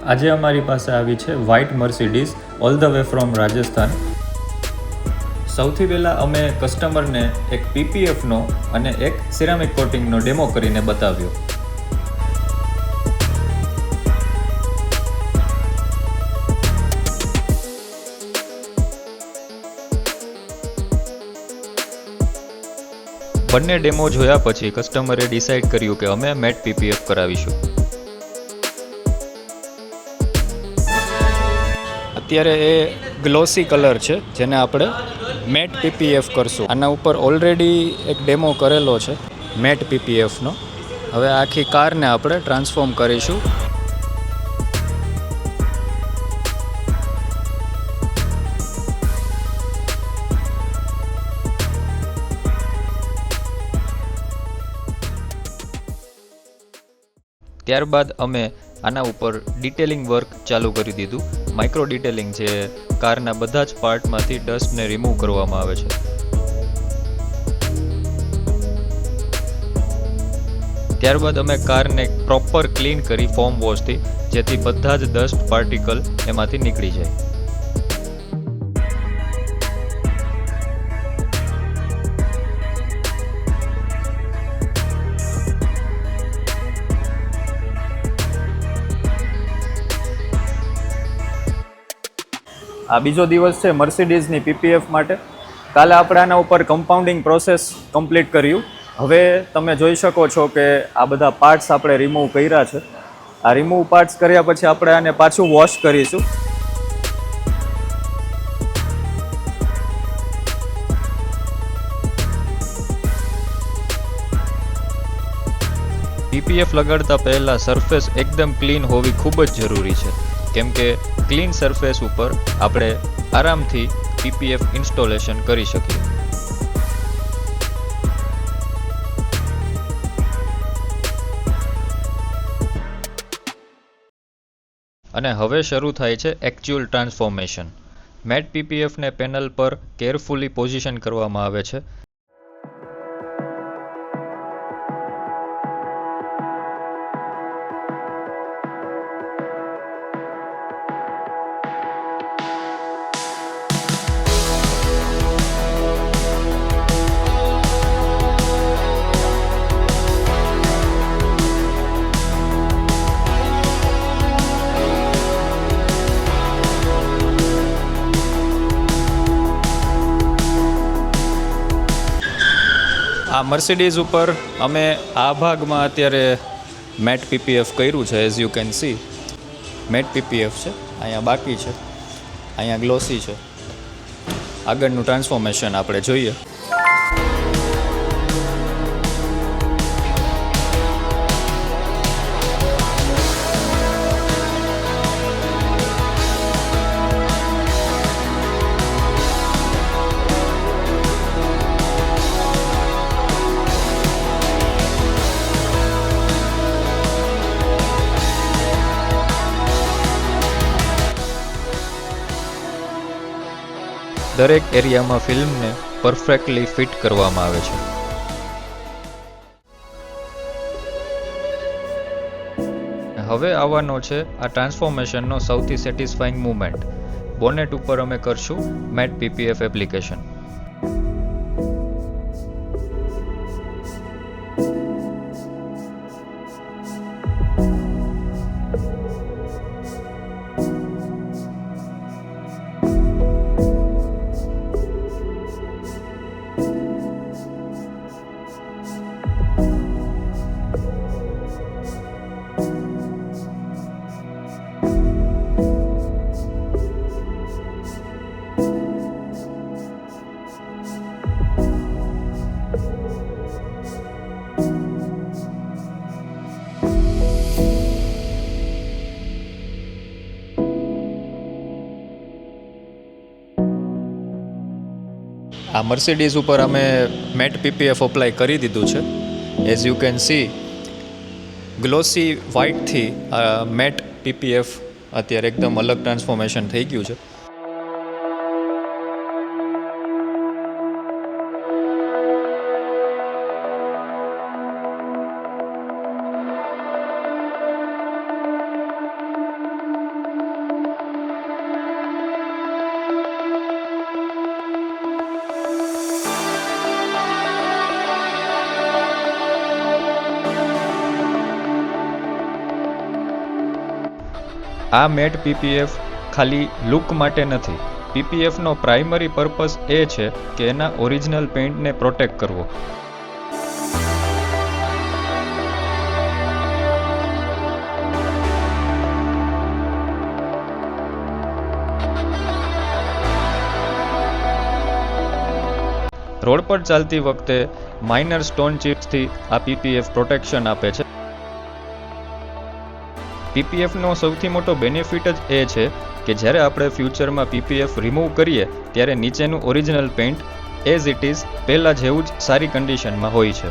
આજે અમારી પાસે આવી છે white Mercedes all the way from Rajasthan. સૌથી પહેલાં અમે કસ્ટમરને એક પીપીએફનો અને એક સિરામિક કોટિંગનો ડેમો કરીને બતાવ્યો. બંને ડેમો જોયા પછી કસ્ટમરે ડિસાઇડ કર્યું કે અમે મેટ પીપીએફ કરાવીશું. અત્યારે એ ગ્લોસી કલર છે જેને આપણે મેટ પીપીએફ કરશું. આના ઉપર ઓલરેડી એક ડેમો કરેલો છે મેટ પીપીએફનો. હવે આખી કારને આપણે ટ્રાન્સફોર્મ કરીશું. ત્યારબાદ અમે આના ઉપર ડિટેલિંગ વર્ક ચાલુ કરી દીધું. માઇક્રો ડિટેલિંગ જે કારના બધા જ પાર્ટમાંથી ડસ્ટને રિમૂવ કરવામાં આવે છે. ત્યારબાદ અમે કારને પ્રોપર ક્લીન કરી ફોમ વોશથી, જેથી બધા જ ડસ્ટ પાર્ટિકલ એમાંથી નીકળી જાય. આ બીજો દિવસ છે મર્સિડીઝની પીપીએફ માટે. કાલે આપણે આના ઉપર કમ્પાઉન્ડિંગ પ્રોસેસ કમ્પ્લીટ કર્યું. હવે તમે જોઈ શકો છો કે આ બધા પાર્ટ્સ આપણે રિમૂવ કર્યા છે. આ રિમૂવ પાર્ટ્સ કર્યા પછી આપણે આને પાછું વોશ કરીશું. પીપીએફ લગાડતા પહેલાં સરફેસ એકદમ ક્લીન હોવી ખૂબ જ જરૂરી છે, કેમ કે ક્લીન સરફેસ ઉપર આપણે આરામથી પીપીએફ ઇન્સ્ટોલેશન કરી શકીએ. અને હવે શરૂ થાય છે એકચ્યુઅલ ટ્રાન્સફોર્મેશન. મેટ પીપીએફને પેનલ પર કેરફુલી પોઝિશન કરવામાં આવે છે. આ મર્સિડીઝ ઉપર અમે આ ભાગમાં અત્યારે મેટ પીપીએફ કર્યું છે. As you can see matte PPF છે. અહીંયા બાકી છે, અહીંયા ગ્લોસી છે. આગળનું ટ્રાન્સફોર્મેશન આપણે જોઈએ. દરેક એરિયામાં ફિલ્મને પરફેક્ટલી ફિટ કરવામાં આવે છે. હવે આવવાનો છે આ ટ્રાન્સફોર્મેશનનો સૌથી સેટિસ્ફાઈંગ મુમેન્ટ. બોનેટ ઉપર અમે કરશું મેટ પીપીએફ એપ્લિકેશન. આ મર્સિડીઝ ઉપર અમે મેટ પીપીએફ અપ્લાય કરી દીધું છે. As you can see glossy વ્હાઇટથી મેટ પીપીએફ અત્યારે એકદમ અલગ ટ્રાન્સફોર્મેશન થઈ ગયું છે. આ મેટ પીપીએફ ખાલી લુક માટે નથી. પીપીએફનો પ્રાઇમરી પર્પસ એ છે કે એના ઓરિજિનલ પેઇન્ટને પ્રોટેક્ટ કરવો. રોડ પર ચાલતી વખતે માઇનર સ્ટોન ચિપ્સથી આ પીપીએફ પ્રોટેક્શન આપે છે. પીપીએફનો સૌથી મોટો બેનિફિટ જ એ છે કે જ્યારે આપણે ફ્યુચરમાં પીપીએફ રિમૂવ કરીએ ત્યારે નીચેનું original paint as it is પહેલાં જેવું જ સારી કન્ડિશનમાં હોય છે.